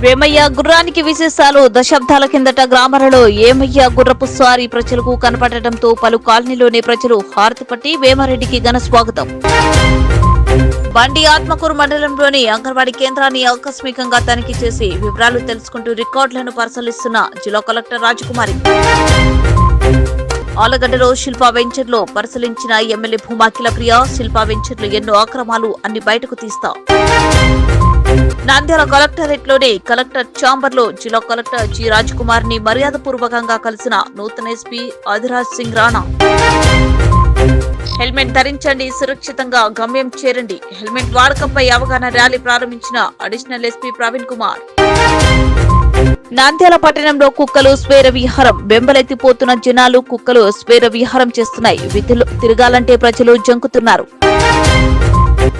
వేమయ్య గుర్రానికి విశేషాలు. దశాబ్దాల కిందట గ్రామాలలో ఏమయ్య గుర్రపు స్వారీ ప్రజలకు కనపడటంతో పలు కాలనీలోని ప్రజలు హారతి పట్టి వేమారెడ్డికి ఘన స్వాగతం. బండి ఆత్మకూరు మండలంలోని అంగన్వాడీ కేంద్రాన్ని ఆకస్మికంగా తనిఖీ చేసి వివరాలు తెలుసుకుంటూ రికార్డులను పరిశీలిస్తున్న జిల్లా కలెక్టర్ రాజకుమారి. ఆలగడ్డలో శిల్పా వెంచర్లో పరిశీలించిన ఎమ్మెల్యే భూమా కిలప్రియ. శిల్పా వెంచర్లు ఎన్నో అక్రమాలు అన్ని బయటకు తీస్తా. నంద్యాల కలెక్టరేట్లోని కలెక్టర్ ఛాంబర్లో జిల్లా కలెక్టర్ జి రాజకుమార్ ని మర్యాదపూర్వకంగా కలిసిన నూతన ఎస్పీ అధిరాజ్ సింగ్ రాణా. హెల్మెట్ ధరించండి, సురక్షితంగా గమ్యం చేరండి. హెల్మెట్ వాడకంపై అవగాహన ర్యాలీ ప్రారంభించిన అడిషనల్ ఎస్పీ ప్రవీణ్ కుమార్. నంద్యాల పట్టణంలో కుక్కలు స్వేర విహారం. బెంబలెత్తిపోతున్న జనాలు కుక్కలు స్వేర విహారం చేస్తున్నాయి. విధులు తిరగాలంటే ప్రజలు జంకుతున్నారు.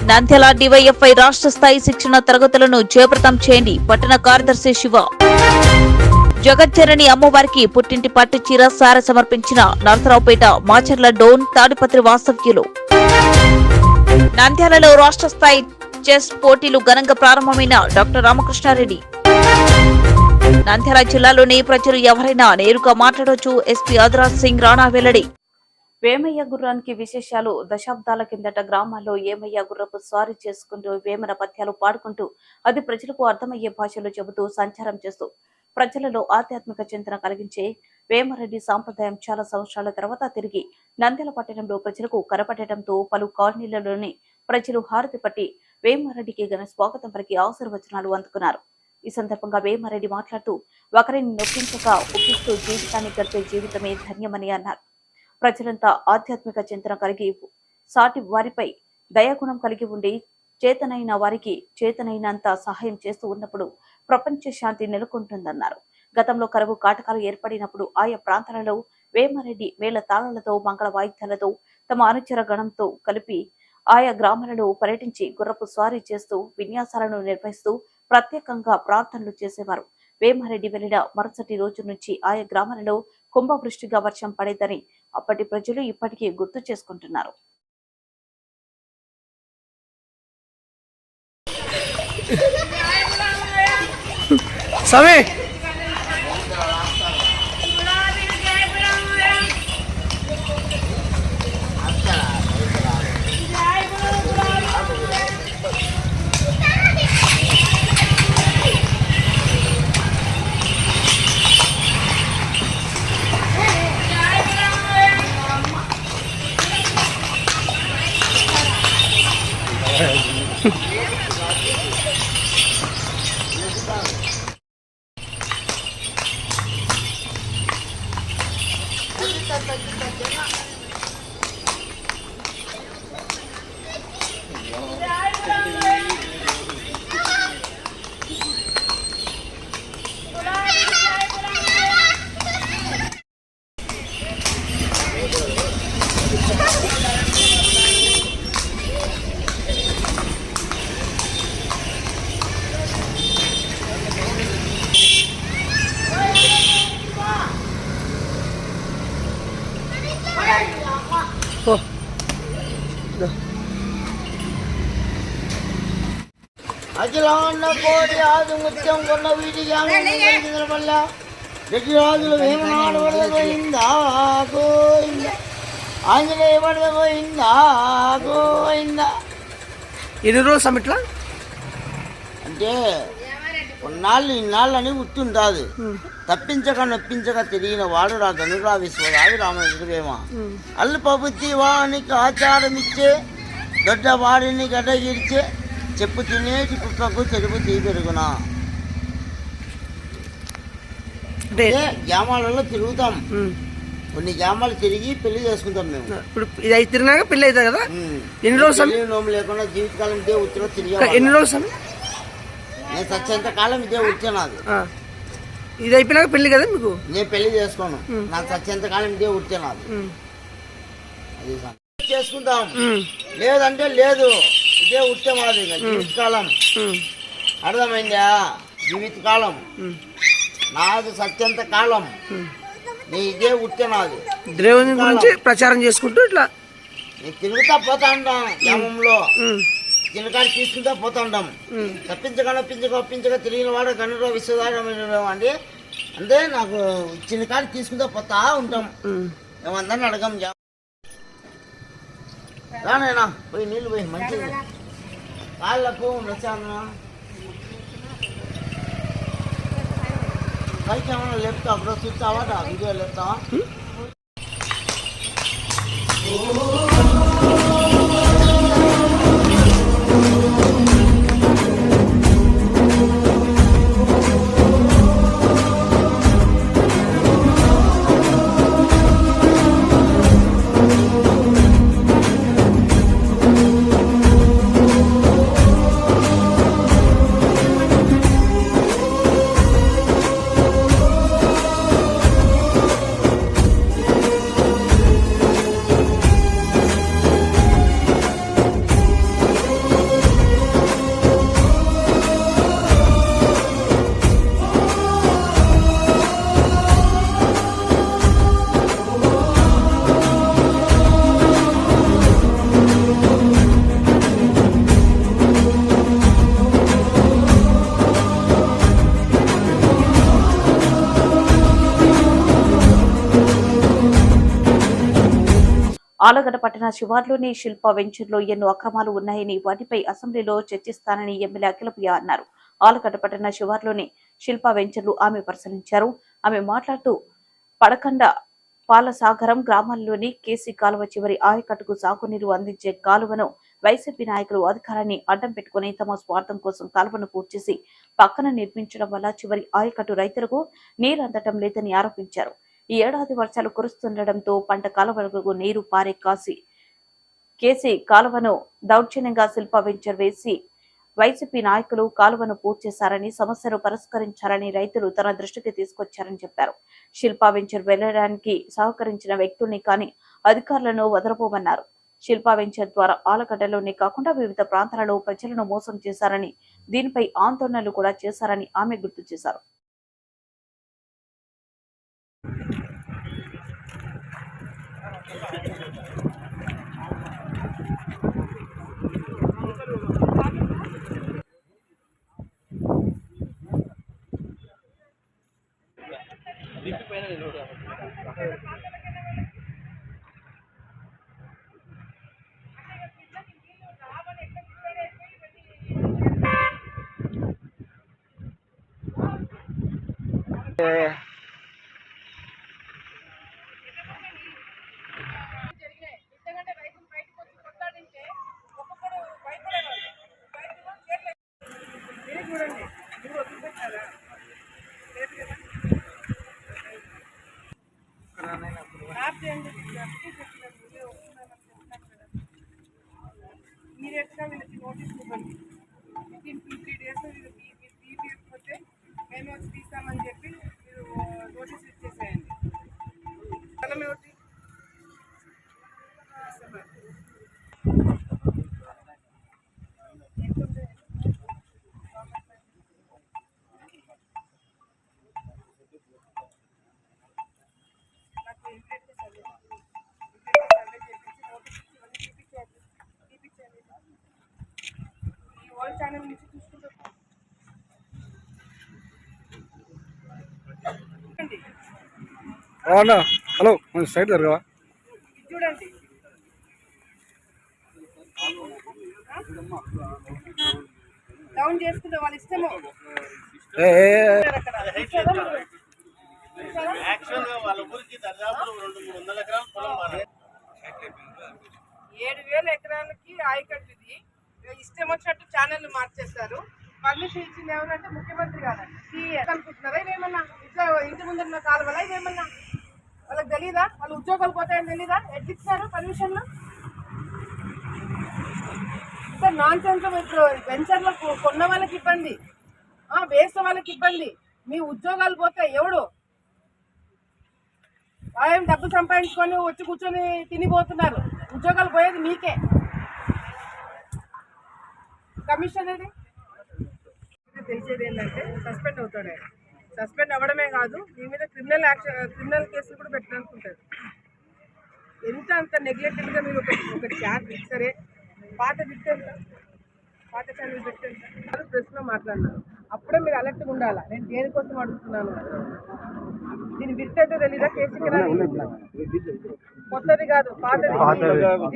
నంద్యాల డివైఎఫ్ఐ రాష్ట్ర స్థాయి శిక్షణ తరగతులను జయప్రదం చేయండి. పట్టణ కార్యదర్శి శివ. జగజ్జనని అమ్మవారికి పుట్టింటి పట్టు చీర సార సమర్పించిన నరసరావుపేట మాచర్ల డోన్ తాడిపత్రి వాస్తవ్యులు. నంద్యాలలో రాష్ట్ర స్థాయి చెస్ పోటీలు ఘనంగా ప్రారంభమైన డాక్టర్ రామకృష్ణారెడ్డి. నంద్యాల జిల్లాలోని ప్రజలు ఎవరైనా నేరుగా మాట్లాడొచ్చు. ఎస్పీ అధిరాజ్ సింగ్ రాణా వెల్లడి. వేమయ్య గుర్రానికి విశేషాలు. దశాబ్దాల కిందట గ్రామాల్లో ఏమయ్య గుర్రపు స్వారీ చేసుకుంటూ వేమన పద్యాలు పాడుకుంటూ అది ప్రజలకు అర్థమయ్యే భాషలో చెబుతూ సంచారం చేస్తూ ప్రజలలో ఆధ్యాత్మిక చింతన కలిగించే వేమారెడ్డి సాంప్రదాయం చాలా సంవత్సరాల తర్వాత తిరిగి నంద్యాల పట్టణంలో ప్రజలకు కనపడటంతో పలు కాలనీలలోని ప్రజలు హారతి పట్టి వేమారెడ్డికి ఘన స్వాగతం పలికి ఆశీర్వచనాలు అందుకున్నారు. ఈ సందర్భంగా వేమారెడ్డి మాట్లాడుతూ ఒకరిని నొప్పించక ఒప్పిస్తూ జీవితాన్ని గడిపే జీవితమే ధన్యమని అన్నారు. ప్రజలంతా ఆధ్యాత్మిక చింతన కలిగి సాటి వారిపై దయాగుణం కలిగి ఉండి చేతనైన వారికి చేతనైనంత సహాయం చేస్తూ ఉన్నప్పుడు ప్రపంచ శాంతి నెలకొంటుందన్నారు. గతంలో కరువు కాటకాలు ఏర్పడినప్పుడు ఆయా ప్రాంతాలలో వేమారెడ్డి మేళ తాళాలతో మంగళ వాయిద్యాలతో తమ అనుచర గణంతో కలిపి ఆయా గ్రామాలలో పర్యటించి గుర్రపు స్వారీ చేస్తూ విన్యాసాలను నిర్వహిస్తూ ప్రత్యేకంగా ప్రార్థనలు చేసేవారు. వేమారెడ్డి వెళ్లిన మరుసటి రోజు నుంచి ఆయా గ్రామాలలో కుంభవృష్టిగా వర్షం పడేదని అప్పటి ప్రజలు ఇప్పటికీ గుర్తు చేసుకుంటున్నారు. అఖిలాండ కోటి ఆది ముత్యం కొన్న వీటికి వల్ల గజరాజులు వేమనాడు వరద పోయిందా గోయిందా, ఆంజనేయ వరద పోయిందా గోయిందా. ఎన్ని రోజులు సమిట్లా అంటే కొన్నాళ్ళు ఇన్నాళ్ళు అని గుర్తుంటుంది. తప్పించక నొప్పించక తిరిగిన వాడు రా ధనురా విశ్వరావి రామేమ. అల్ప బుద్ధి వానికి ఆచారం ఇచ్చే దొడ్డ వాడిని గడ్డగిరిచే చెప్పు తినేటి కుక్కకు తెలుపు తీ పెరుగునా. అంటే గ్రామాలలో తిరుగుతాం, కొన్ని గ్రామాలు తిరిగి పెళ్లి చేసుకుంటాం మేము. ఇప్పుడు ఇది తిరిగినాక పెళ్లి అవుతుంది కదా. ఎన్ని రోజులు నోము లేకుండా జీవితకాలం ఇదే ఉత్తిలో తిరిగి. ఎన్ని రోజులు నేను చచ్చేంత కాలం ఇదే ఉత్తే నాది. ఇది అయిపోయినాక పెళ్లి కదా మీకు. నేను పెళ్లి చేసుకోను, నాకు చచ్చేంత కాలం ఇదే ఉత్తే నాది. అది చేసుకుంటాం, లేదంటే లేదు, ఇదే ఉత్తే మాది జీవితకాలం. అర్థమైందా? జీవితకాలం నాది సత్యంత కాలం, నీ ఇదే ఉత్తే నాది. దేవుని గురించి ప్రచారం చేసుకుంటూ ఇట్లా నేను తిరుగుతా పోతా ఉంటా గ్రామంలో. చిన్నకాడ తీసుకుంటా పోతుంటాం. ఒప్పించగా తెలియని వాడు గనుడ విశ్వదారం అండి. అంటే నాకు చిన్నకాడ తీసుకుంటా పోతా ఉంటాం. మేమందరిని అడగం. రానైనా పోయి నీళ్ళు పోయి మంచిది కాళ్ళకు వచ్చాను. పైకి ఏమన్నా లేపుతావు అప్పుడు చూస్తావా వీడియో లేపుతావా? ఆలగడ్డ పట్టణ శివార్లోని శిల్ప వెంచర్లో ఎన్నో అక్రమాలు ఉన్నాయని వాటిపై అసెంబ్లీలో చర్చిస్తానని ఎమ్మెల్యే అఖిలప్రియ అన్నారు. ఆలగడ్డ పట్టణ శివార్లోని శిల్ప వెంచర్లు ఆమె పరిశీలించారు. ఆమె మాట్లాడుతూ పడకండ పాలసాగరం గ్రామాల్లోని కేసీ కాలువ చివరి ఆయకట్టుకు సాగునీరు అందించే కాలువను వైసీపీ నాయకులు అధికారాన్ని అడ్డం పెట్టుకుని తమ స్వార్థం కోసం కాలువను పూర్తి చేసి పక్కన నిర్మించడం వల్ల చివరి ఆయకట్టు రైతులకు నీరు అందటం లేదని ఆరోపించారు. ఈ ఏడాది వర్షాలు కురుస్తుండటంతో పంట కాలువలకు నీరు పారే కేసీ కాలువను దౌర్జన్యంగా శిల్ప వెంచర్ వేసి వైసీపీ నాయకులు కాలువను పూర్తి చేశారని, సమస్యను పరిష్కరించారని రైతులు తన దృష్టికి తీసుకొచ్చారని చెప్పారు. శిల్ప వెంచర్ వెళ్లడానికి సహకరించిన వ్యక్తుల్ని కానీ అధికారులను వదలబోమన్నారు. శిల్ప వెంచర్ ద్వారా ఆలగడ్డలోనే కాకుండా వివిధ ప్రాంతాలలో ప్రజలను మోసం చేశారని, దీనిపై ఆందోళనలు కూడా చేశారని ఆమె గుర్తు చేశారు. ఇమీడియట్గా వీళ్ళకి నోటీస్ ఇవ్వండి. వితిన్ 2-3 డేస్ వీళ్ళకి తీయకపోతే మేము వచ్చి తీస్తామని చెప్పి మీరు నోటీస్ ఇచ్చేసేయండి. స్థలం ఏమిటి? ఛానల్ నుంచి చూసుకుంటూ హలో సైడ్ జరగవా చూడండి. డౌన్ చేసుకుంటే వాళ్ళ ఇష్టము. 7,000 ఎకరాలకి ఆయకట్టు ఇది. ఇష్టం వచ్చినట్టు ఛానల్ మార్చేస్తారు. పర్మిషన్ ఇచ్చింది ఎవరంటే ముఖ్యమంత్రి గారండి. అనుకుంటున్నారా ఇవేమన్నా ఇట్లా ఇంటి ముందున్న కాలువలా ఇవేమన్నా వాళ్ళకి తెలీదా? వాళ్ళు ఉద్యోగాలు పోతాయని తెలీదా? ఎట్లా ఇచ్చారు పర్మిషన్లు? Sir non sense. ఇప్పుడు వెంచర్లో కొన్న వాళ్ళకి ఇబ్బంది, వేసిన వాళ్ళకి ఇబ్బంది. మీ ఉద్యోగాలు పోతే ఎవడు ఆయన డబ్బు సంపాదించుకొని వచ్చి కూర్చొని తినిపోతున్నారు. ఉద్యోగాలు పోయేది మీకే. కమిషన్ అనేది తెలిసేది ఏంటంటే సస్పెండ్ అవుతాడు. ఆయన సస్పెండ్ అవ్వడమే కాదు, మీ మీద క్రిమినల్ కేసులు కూడా పెట్టాలనుకుంటారు. ఎంత అంత నెగ్లెక్టెడ్గా మీరు ఒకటి చార్జ్ సరే పాత విక్టర్లు పాత ఛానల్ పెట్టండి. ప్రెస్ లో మాట్లాడినాను, అప్పుడే మీరు అలర్ట్ ఉండాలా. నేను దేనికోసం అడుగుతున్నాను, దీని విత్ అయితే తెలీదా? కేసీ కెనాల్ కొత్తది కాదు, పాతది.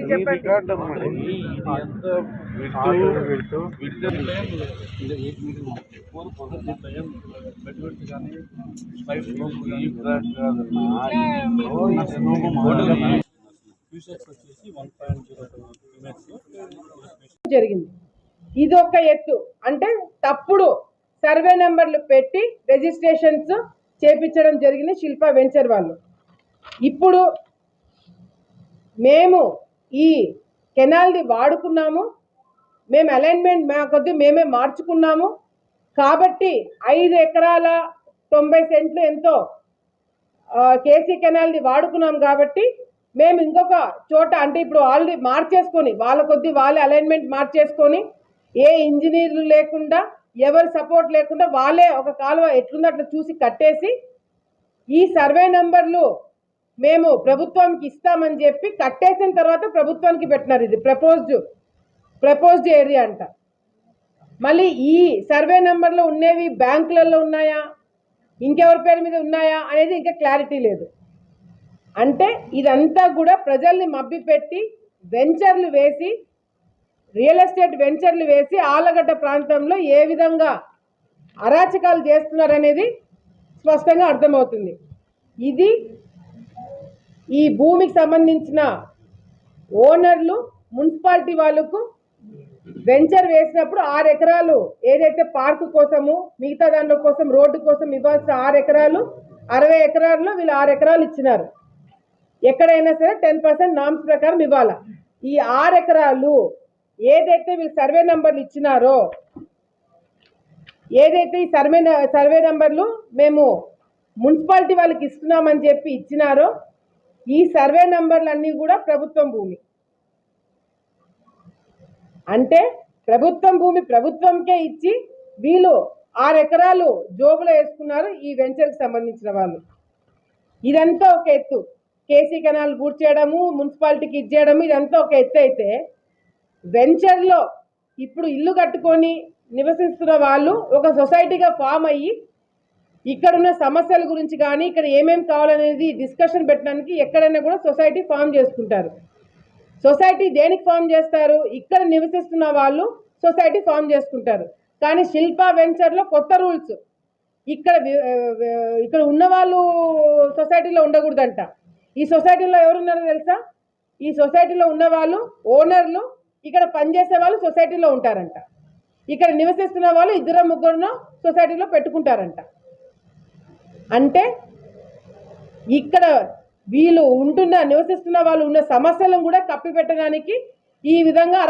ఇది చెప్పండి. జరిగింది. ఇది ఒక ఎత్తు. అంటే తప్పుడు సర్వే నెంబర్లు పెట్టి రిజిస్ట్రేషన్స్ చేపించడం జరిగింది శిల్పా వెంచర్ వాళ్ళు. ఇప్పుడు మేము ఈ కెనాల్ది వాడుకున్నాము, మేము అలైన్మెంట్ మా కొద్ది మేమే మార్చుకున్నాము కాబట్టి 5 ఎకరాల 90 సెంట్లు ఎంతో కేసీ కెనాల్ది వాడుకున్నాం కాబట్టి మేము ఇంకొక చోట, అంటే ఇప్పుడు ఆల్రెడీ మార్చేసుకొని వాళ్ళ కొద్ది వాళ్ళే అలైన్మెంట్ మార్చేసుకొని ఏ ఇంజనీర్లు లేకుండా ఎవరి సపోర్ట్ లేకుండా వాళ్ళే ఒక కాలువ ఎట్లుందో అట్లా చూసి కట్టేసి ఈ సర్వే నెంబర్లు మేము ప్రభుత్వానికి ఇస్తామని చెప్పి కట్టేసిన తర్వాత ప్రభుత్వానికి పెట్టినారు. ఇది ప్రపోజ్డ్ ఏరియా అంట. మళ్ళీ ఈ సర్వే నెంబర్లో ఉండేవి బ్యాంకులలో ఉన్నాయా, ఇంకెవరి పేరు మీద ఉన్నాయా అనేది ఇంకా క్లారిటీ లేదు. అంటే ఇదంతా కూడా ప్రజల్ని మభ్యపెట్టి వెంచర్లు వేసి, రియల్ ఎస్టేట్ వెంచర్లు వేసి ఆలగడ్డ ప్రాంతంలో ఏ విధంగా అరాచకాలు చేస్తున్నారనేది స్పష్టంగా అర్థమవుతుంది. ఇది ఈ భూమికి సంబంధించిన ఓనర్లు మున్సిపాలిటీ వాళ్ళకు వెంచర్ వేసినప్పుడు 6 ఎకరాలు ఏదైతే పార్కు కోసము మిగతా దాంట్లో కోసం రోడ్డు కోసం ఇవ్వాల్సిన 6 ఎకరాలు 60 ఎకరాల్లో వీళ్ళు 6 ఎకరాలు ఇచ్చినారు. ఎక్కడైనా సరే 10% నామ్స్ ప్రకారం ఇవ్వాలా. ఈ 6 ఎకరాలు ఏదైతే వీళ్ళు సర్వే నెంబర్లు ఇచ్చినారో, ఏదైతే ఈ సర్వే నెంబర్లు మేము మున్సిపాలిటీ వాళ్ళకి ఇస్తున్నామని చెప్పి ఇచ్చినారో, ఈ సర్వే నెంబర్లన్నీ కూడా ప్రభుత్వం భూమి. అంటే ప్రభుత్వం భూమి ప్రభుత్వంకే ఇచ్చి వీళ్ళు 6 ఎకరాలు జోబులో వేసుకున్నారు ఈ వెంచర్కి సంబంధించిన వాళ్ళు. ఇదంతా ఒక ఎత్తు. కేసీ కెనాల్ పూర్తి చేయడము, మున్సిపాలిటీకి ఇచ్చేయడము, ఇదంతా ఒక ఎత్తు అయితే వెంచర్లో ఇప్పుడు ఇల్లు కట్టుకొని నివసిస్తున్న వాళ్ళు ఒక సొసైటీగా ఫామ్ అయ్యి ఇక్కడున్న సమస్యల గురించి కానీ ఇక్కడ ఏమేమి కావాలనేది డిస్కషన్ పెట్టడానికి ఎక్కడైనా కూడా సొసైటీ ఫామ్ చేసుకుంటారు. సొసైటీ దేనికి ఫామ్ చేస్తారు? ఇక్కడ నివసిస్తున్న వాళ్ళు సొసైటీ ఫామ్ చేసుకుంటారు. కానీ శిల్పా వెంచర్లో కొత్త రూల్స్, ఇక్కడ ఉన్న వాళ్ళు సొసైటీలో ఉండకూడదంట. ఈ సొసైటీలో ఎవరున్నారో తెలుసా? ఈ సొసైటీలో ఉన్న వాళ్ళు ఓనర్లు, ఇక్కడ పనిచేసే వాళ్ళు సొసైటీలో ఉంటారంట. ఇక్కడ నివసిస్తున్న వాళ్ళు 2-3 సొసైటీలో పెట్టుకుంటారంట. అంటే ఇక్కడ వీళ్ళు నివసిస్తున్న వాళ్ళు ఉన్న సమస్యలను కూడా కప్పిపెట్టడానికి ఈ విధంగా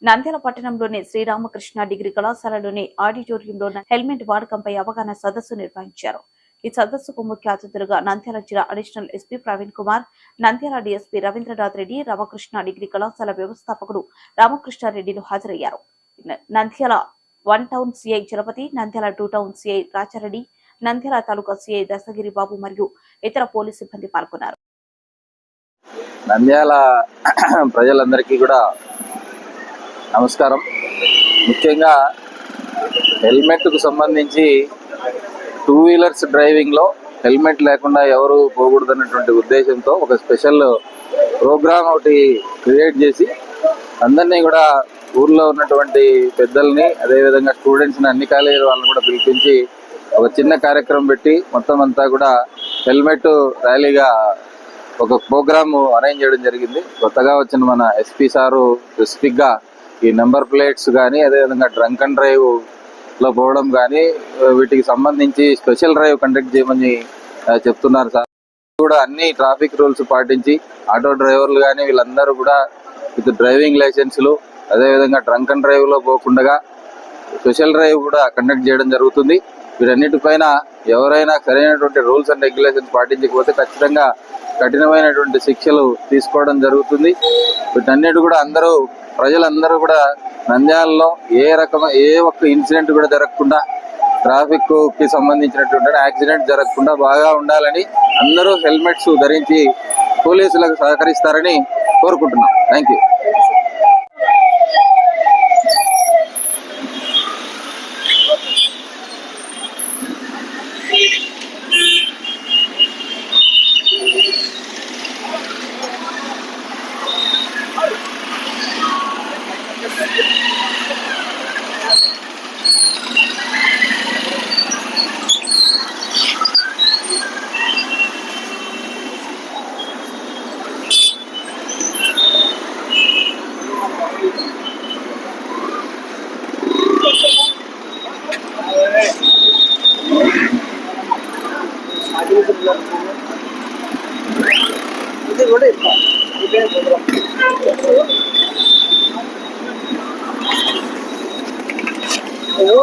నంద్యాల పట్టణంలోని శ్రీరామకృష్ణ డిగ్రీ కళాశాలలోని ఆడిటోరియంలో హెల్మెట్ వాడకంపై అవగాహన సదస్సు నిర్వహించారు. ఈ సదస్సుకు ముఖ్య అతిథులుగా నంద్యాల జిల్లా additional SP Praveen Kumar, Nandyal DSP Ravindranath Reddy, Ramakrishna degree కళాశాల వ్యవస్థాపకుడు రామకృష్ణారెడ్డిలు హాజరయ్యారు. Nandyal 1 town CI Chalapathi, Nandyal 2 town CI Rachareddy, Nandyal taluka CI Dasagiri Babu మరియు ఇతర పోలీసు సిబ్బంది పాల్గొన్నారు. నంద్యాల ప్రజలందరికీ కూడా నమస్కారం. ముఖ్యంగా హెల్మెట్కు సంబంధించి 2 వీలర్స్ డ్రైవింగ్లో హెల్మెట్ లేకుండా ఎవరు పోకూడదన్నటువంటి ఉద్దేశంతో ఒక స్పెషల్ ప్రోగ్రామ్ ఒకటి క్రియేట్ చేసి అందరినీ కూడా ఊర్లో ఉన్నటువంటి పెద్దల్ని, అదేవిధంగా స్టూడెంట్స్ని, అన్ని కాలేజీల వాళ్ళని కూడా పిలిపించి ఒక చిన్న కార్యక్రమం పెట్టి మొత్తం అంతా కూడా హెల్మెట్ ర్యాలీగా ఒక ప్రోగ్రాము అరేంజ్ చేయడం జరిగింది. కొత్తగా వచ్చిన మన ఎస్పీ సారు స్పెసిఫిక్గా ఈ నెంబర్ ప్లేట్స్ కానీ, అదేవిధంగా డ్రంక్ అండ్ డ్రైవ్లో పోవడం కానీ వీటికి సంబంధించి స్పెషల్ డ్రైవ్ కండక్ట్ చేయమని చెప్తున్నారు సార్. కూడా అన్ని ట్రాఫిక్ రూల్స్ పాటించి ఆటో డ్రైవర్లు కానీ వీళ్ళందరూ కూడా విత్ డ్రైవింగ్ లైసెన్సులు, అదేవిధంగా డ్రంక్ అండ్ డ్రైవ్లో పోకుండా స్పెషల్ డ్రైవ్ కూడా కండక్ట్ చేయడం జరుగుతుంది. వీటన్నిటిపైన ఎవరైనా సరైనటువంటి రూల్స్ అండ్ రెగ్యులేషన్స్ పాటించకపోతే ఖచ్చితంగా కఠినమైనటువంటి శిక్షలు తీసుకోవడం జరుగుతుంది. వీటన్నిటి కూడా ప్రజలందరూ కూడా నంద్యాలలో ఏ ఒక్క ఇన్సిడెంట్ కూడా జరగకుండా, ట్రాఫిక్ కి సంబంధించినటువంటి యాక్సిడెంట్ జరగకుండా బాగా ఉండాలని అందరూ హెల్మెట్స్ ధరించి పోలీసులకు సహకరిస్తారని కోరుకుంటున్నాం. Thank you. ఇది కూడా ఇస్తా. ఇదే కుదరం. అయ్యో.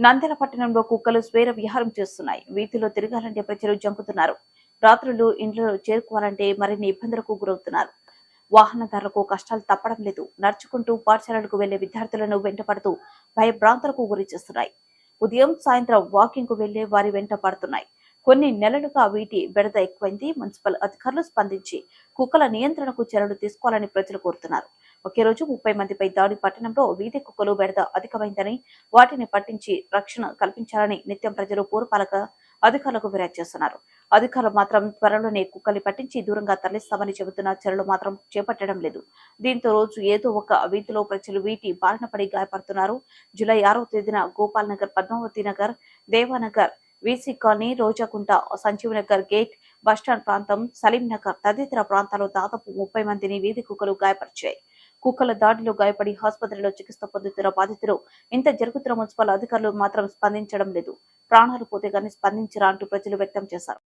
నంద్యాల పట్టణంలో కుక్కలు స్వేర విహారం చేస్తున్నాయి. వీధిలో తిరగాలంటే ప్రజలు జంకుతున్నారు. రాత్రులు ఇంట్లో చేరుకోవాలంటే మరిన్ని ఇబ్బందులకు గురవుతున్నారు. వాహనదారులకు కష్టాలు తప్పడం లేదు. నడుచుకుంటూ పాఠశాలలకు వెళ్లే విద్యార్థులను వెంటపడుతూ భయభ్రాంతులకు గురి చేస్తున్నాయి. ఉదయం సాయంత్రం వాకింగ్ కు వెళ్లే వారి వెంట పడుతున్నాయి. కొన్ని నెలలుగా వీటి బెడద ఎక్కువైంది. మున్సిపల్ అధికారులు స్పందించి కుక్కల నియంత్రణకు చర్యలు తీసుకోవాలని ప్రజలు కోరుతున్నారు. ఒకే రోజు 30 మందిపై దాడి. పట్టణంలో వీధి కుక్కలు బెడద అధికమైందని, వాటిని పట్టించి రక్షణ కల్పించాలని నిత్యం ప్రజలు పురపాలక అధికారులకు ఫిర్యాదు చేస్తున్నారు. అధికారులు మాత్రం త్వరలోనే కుక్కల్ని పట్టించి దూరంగా తరలిస్తామని చెబుతున్న చర్యలు మాత్రం చేపట్టడం లేదు. దీంతో రోజు ఏదో ఒక వీధిలో ప్రజలు వీటి బారిన పడి గాయపడుతున్నారు. జూలై 6వ తేదీన Gopal Nagar, Padmavathi Nagar, Devanagar, VC colony, Rojakunta, Sanjeev Nagar gate, bus stand ప్రాంతం, సలీం నగర్ తదితర ప్రాంతాల్లో దాదాపు 30 మందిని వీధి కుక్కలు గాయపరిచాయి. కుక్కల దాడిలో గాయపడి ఆసుపత్రిలో చికిత్స పొందుతున్న బాధితులు ఇంత జరుగుతున్న మున్సిపల్ అధికారులు మాత్రం స్పందించడం లేదు. ప్రాణాలు పోతే గానీ స్పందించరా అంటూ ప్రజలు వ్యక్తం చేశారు.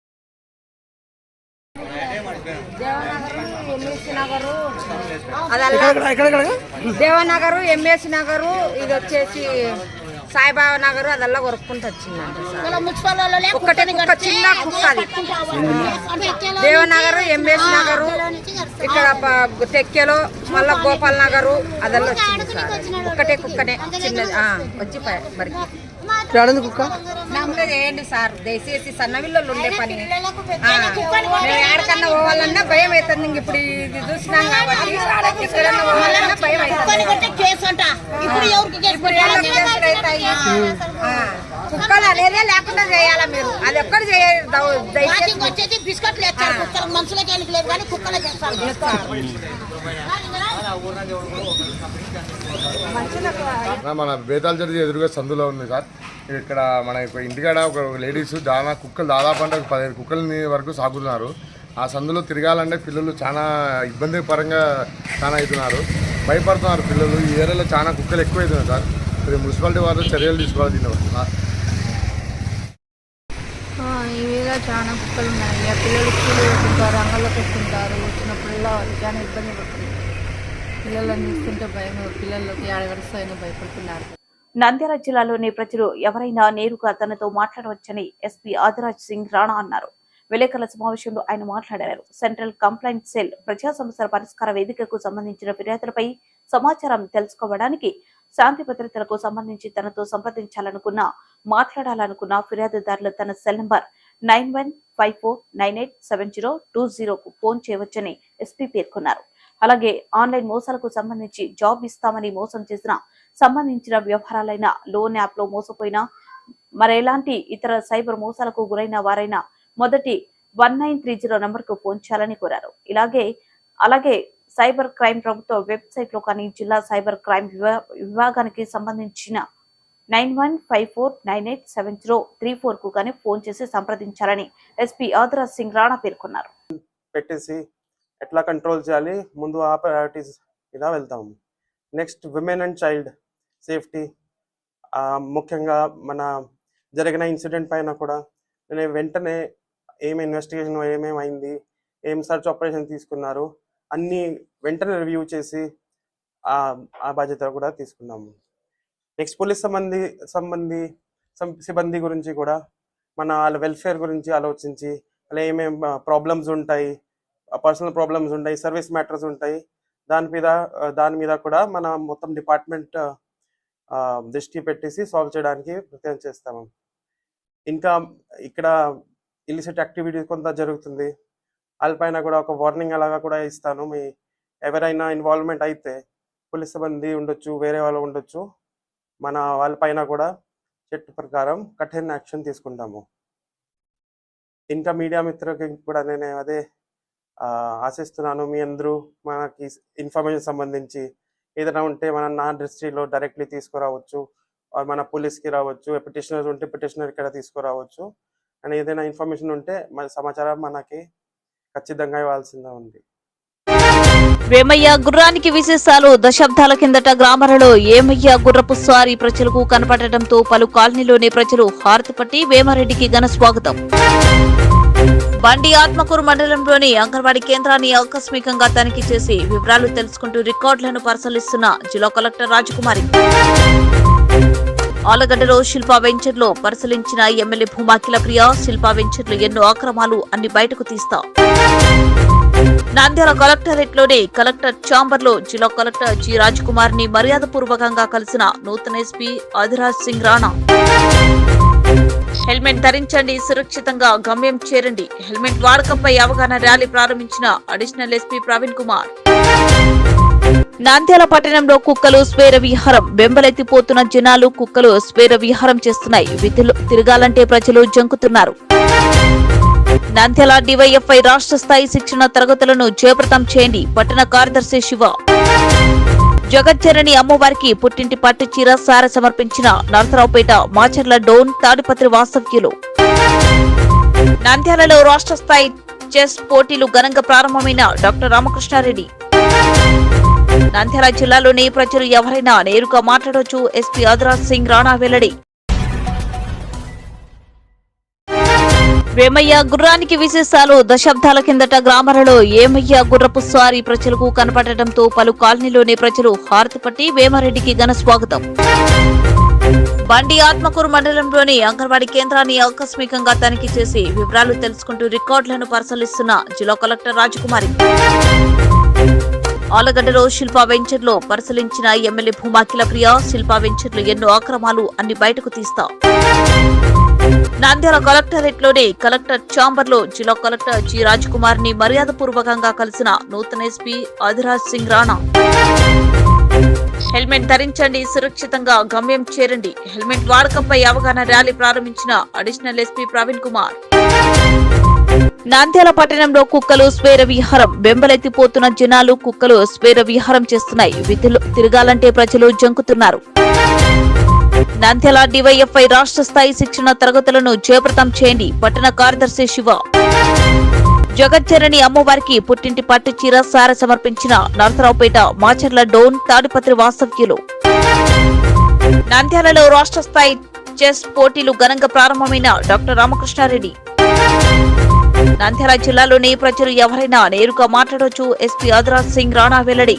దేవనగరు, ఎంఎస్ నగరు, ఇది వచ్చేసి సాయిబాబా నగరు, అదల్లా కొరుక్కుంటూ వచ్చిందండి. ఒక్కటే కుక్క, చిన్న కుక్క అది. దేవనగరు, ఎంఎస్ నగరు, ఇక్కడ తెక్కెలో, మళ్ళా గోపాల్ నగరు, అదల్లా వచ్చింది సార్. ఒక్కటే కుక్కనే చిన్నది వచ్చి బరికి కుక్క చేయండి సార్. దయచేసి సన్నవిల్లు ఉండే పని. మేము ఎక్కడికన్నా పోవాలన్నా భయం అవుతుంది. ఇప్పుడు ఇది చూసినాం కాబట్టి ఎక్కడన్నా పోవాలన్నా భయం అవుతుంది. కుక్కలు అనేదే లేకుండా చేయాలా మీరు? అది ఎక్కడ దయచేసి బిస్కెట్లు వేస్తారు మనుషులకి వెళ్ళి లేదు కానీ కుక్కలకి మన బేతాల చర్చి ఎదురుగా సందులో ఉంది సార్. ఇక్కడ మన ఇంటికాడ ఒక లేడీస్ చాలా కుక్కలు, దాదాపు అంటే 15 కుక్కలని వరకు సాగుతున్నారు. ఆ సందులో తిరగాలంటే పిల్లలు చాలా ఇబ్బంది పరంగా చాలా అవుతున్నారు, భయపడుతున్నారు పిల్లలు. ఈ ఏరియాలో చాలా కుక్కలు ఎక్కువ అవుతున్నాయి సార్. ఇది మున్సిపాలిటీ వారు చర్యలు తీసుకోవాలి దీనివల్ల. ఈ వేళ చాలా కుక్కలు ఉన్నాయి. ఆ పిల్లలు స్కూల్ పెట్టుకుంటారు, అంగల్లో పెట్టుకుంటారు. వచ్చినప్పుడల్లా వాళ్ళు చాలా ఇబ్బంది పడుతుంది. పిల్లలను చూస్తుంటే భయం, పిల్లలకి ఆడగడుస్తాయని భయపడుతున్నారు. నంద్యాల జిల్లాలోని ప్రజలు ఎవరైనా నేరుగా తనతో మాట్లాడవచ్చని ఎస్పీ ఆదిరాజ్ సింగ్ రాణా అన్నారు. విలేకరుల సమావేశంలో ఆయన మాట్లాడారు. సెంట్రల్ కంప్లైంట్ సెల్ ప్రజా సమస్యల పరిష్కార వేదికకు సంబంధించిన ఫిర్యాదులపై సమాచారం తెలుసుకోవడానికి, శాంతి భద్రతలకు సంబంధించి తనతో సంప్రదించాలనుకున్నా, మాట్లాడాలనుకున్న ఫిర్యాదుదారులు తన సెల్ నంబర్ 9154987020కు ఫోన్ చేయవచ్చని ఎస్పీ పేర్కొన్నారు. అలాగే ఆన్లైన్ మోసాలకు సంబంధించి జాబ్ ఇస్తామని మోసం చేసిన సంబంధించిన వ్యవహారాలైన, లోన్ యాప్ లో మోసపోయినా, మరెలాంటి ఇతర సైబర్ మోసాలకు గురైన వారైనా మొదటి 1930 నంబర్కు ఫోన్ చేయాలని కోరారు. అలాగే సైబర్ క్రైమ్ ప్రభుత్వ వెబ్సైట్ లో కానీ, జిల్లా సైబర్ క్రైమ్ విభాగానికి సంబంధించిన 9154987034కు కానీ ఫోన్ చేసి సంప్రదించాలని ఎస్పీ ఆదిరాజ్ సింగ్ రాణా పేర్కొన్నారు. పెట్టేసి ఎట్లా కంట్రోల్ చేయాలి, ముందు ఆ ప్రయారిటీస్ ఇలా వెళ్తాము. Next women and child safety, ముఖ్యంగా మన జరిగిన ఇన్సిడెంట్ పైన కూడా నేను వెంటనే ఏం ఇన్వెస్టిగేషన్, ఏమేమైంది, ఏం సర్చ్ ఆపరేషన్ తీసుకున్నారు, అన్నీ వెంటనే రివ్యూ చేసి ఆ బాధ్యత కూడా తీసుకున్నాము. నెక్స్ట్ పోలీస్ సిబ్బంది గురించి కూడా మన వాళ్ళ వెల్ఫేర్ గురించి ఆలోచించి, అలా ఏమేమి ప్రాబ్లమ్స్ ఉంటాయి, పర్సనల్ ప్రాబ్లమ్స్ ఉంటాయి, సర్వీస్ మ్యాటర్స్ ఉంటాయి, దాని మీద కూడా మన మొత్తం డిపార్ట్మెంట్ దృష్టి పెట్టేసి సాల్వ్ చేయడానికి ప్రయత్నం చేస్తాము. ఇంకా ఇక్కడ ఇలిసిట్ యాక్టివిటీస్ కొంత జరుగుతుంది, వాళ్ళపైన కూడా ఒక వార్నింగ్ అలాగా కూడా ఇస్తాను. మీ ఎవరైనా ఇన్వాల్వ్మెంట్ అయితే, పోలీస్ సిబ్బంది ఉండొచ్చు, వేరే వాళ్ళు ఉండొచ్చు, మన వాళ్ళపైన కూడా చట్ట ప్రకారం కఠిన యాక్షన్ తీసుకుంటాము. ఇంకా మీడియా మిత్రులకి కూడా నేను అదే ఆశిస్తున్నాను, మీ అందరూ మనకి ఇన్ఫర్మేషన్ సంబంధించి ఏదైనా ఉంటే మన డిస్ట్రిక్ట్లో డైరెక్ట్లీ తీసుకురావచ్చు, మన పోలీస్కి రావచ్చు, పిటిషనర్స్ ఉంటే పిటిషనర్ ఇక్కడ తీసుకురావచ్చు. అండ్ ఏదైనా ఇన్ఫర్మేషన్ ఉంటే మన సమాచారం మనకి ఖచ్చితంగా ఇవ్వాల్సిందే ఉంది. వేమయ్య గుర్రానికి విశేషాలు. దశాబ్దాల కిందట గ్రామాలలో ఏమయ్య గుర్రపు స్వారీ ప్రజలకు కనపడటంతో పలు కాలనీలోని ప్రజలు హారతి పట్టి వేమారెడ్డికి ఘన స్వాగతం. బండి ఆత్మకూరు మండలంలోని అంగన్వాడీ కేంద్రాన్ని ఆకస్మికంగా తనిఖీ చేసి వివరాలు తెలుసుకుంటూ రికార్డులను పరిశీలిస్తున్న జిల్లా కలెక్టర్ రాజకుమారి. ఆలగడ్డలో శిల్పా వెంచర్లో పరిశీలించిన ఎమ్మెల్యే భూమాకిల ప్రియ. శిల్పా వెంచర్లు ఎన్నో అక్రమాలు అన్ని బయటకు తీస్తా. నంద్యాల కలెక్టరేట్లోని కలెక్టర్ ఛాంబర్లో జిల్లా కలెక్టర్ జి రాజకుమార్ ని మర్యాదపూర్వకంగా కలిసిన నూతన ఎస్పీ అధిరాజ్ సింగ్ రాణా. హెల్మెట్ ధరించండి, సురక్షితంగా గమ్యం చేరండి. హెల్మెట్ వాడకంపై అవగాహన ర్యాలీ ప్రారంభించిన అడిషనల్ ఎస్పీ ప్రవీణ్ కుమార్. నంద్యాల పట్టణంలో కుక్కలు స్వేర విహారం. బెంబలెత్తిపోతున్న జనాలు కుక్కలు స్వేర విహారం చేస్తున్నాయి. వీధులు తిరగాలంటే ప్రజలు జంకుతున్నారు. నంద్యాల డివైఎఫ్ఐ రాష్ట్ర స్థాయి శిక్షణ తరగతులను జయప్రదం చేయండి. పట్టణ కార్యదర్శి శివ. జగజ్జనని అమ్మవారికి పుట్టింటి పట్టు చీర సార సమర్పించిన నరసరావుపేట మాచర్ల డోన్ తాడిపత్రి వాస్తవ్యులు. నంద్యాలలో రాష్ట్ర స్థాయి చెస్ పోటీలు ఘనంగా ప్రారంభమైన డాక్టర్ రామకృష్ణారెడ్డి. నంద్యాల జిల్లాలోని ప్రజలు ఎవరైనా నేరుగా మాట్లాడొచ్చు, ఎస్పీ అధిరాజ్ సింగ్ రాణా వెల్లడి. వేమయ్య గుర్రానికి విశేషాలు. దశాబ్దాల కిందట గ్రామాలలో ఏమయ్య గుర్రపు స్వారీ ప్రజలకు కనపడటంతో పలు కాలనీలోని ప్రజలు హారతి పట్టి వేమారెడ్డికి ఘన స్వాగతం. బండి ఆత్మకూరు మండలంలోని అంగన్వాడీ కేంద్రాన్ని ఆకస్మికంగా తనిఖీ చేసి వివరాలు తెలుసుకుంటూ రికార్డులను పరిశీలిస్తున్న జిల్లా కలెక్టర్ రాజకుమారి. ఆలగడ్డలో శిల్పా వెంచర్లో పరిశీలించిన ఎమ్మెల్యే భూమాకిల ప్రియ. శిల్పా వెంచర్లు ఎన్నో అక్రమాలు అన్ని బయటకు తీస్తా. నంద్యాల కలెక్టరేట్లోని కలెక్టర్ ఛాంబర్లో జిల్లా కలెక్టర్ జి రాజకుమార్ ని మర్యాదపూర్వకంగా కలిసిన నూతన ఎస్పీ అధిరాజ్ సింగ్ రాణా. హెల్మెట్ ధరించండి, సురక్షితంగా గమ్యం చేరండి. హెల్మెట్ వాడకంపై అవగాహన ర్యాలీ ప్రారంభించిన అడిషనల్ ఎస్పీ ప్రవీణ్ కుమార్. నంద్యాల పట్టణంలో కుక్కలు స్వేర విహారం. బెంబలెత్తిపోతున్న జనాలు కుక్కలు స్వేర విహారం చేస్తున్నాయి. వీధులు తిరగాలంటే ప్రజలు జంకుతున్నారు. నంద్యాల డివైఎఫ్ఐ రాష్ట్ర స్థాయి శిక్షణ తరగతులను జయప్రదం చేయండి. పట్టణ కార్యదర్శి శివ. జగజ్జనని అమ్మవారికి పుట్టింటి పట్టు చీర సార సమర్పించిన నరసరావుపేట మాచర్ల డోన్ తాడిపత్రి వాస్తవ్యులు. నంద్యాలలో రాష్ట్ర స్థాయి చెస్ పోటీలు ఘనంగా ప్రారంభమైన డాక్టర్ రామకృష్ణారెడ్డి. నంద్యాల జిల్లాలోని ప్రజలు ఎవరైనా నేరుగా మాట్లాడొచ్చు, ఎస్పీ అధిరాజ్ సింగ్ రాణా వెల్లడి.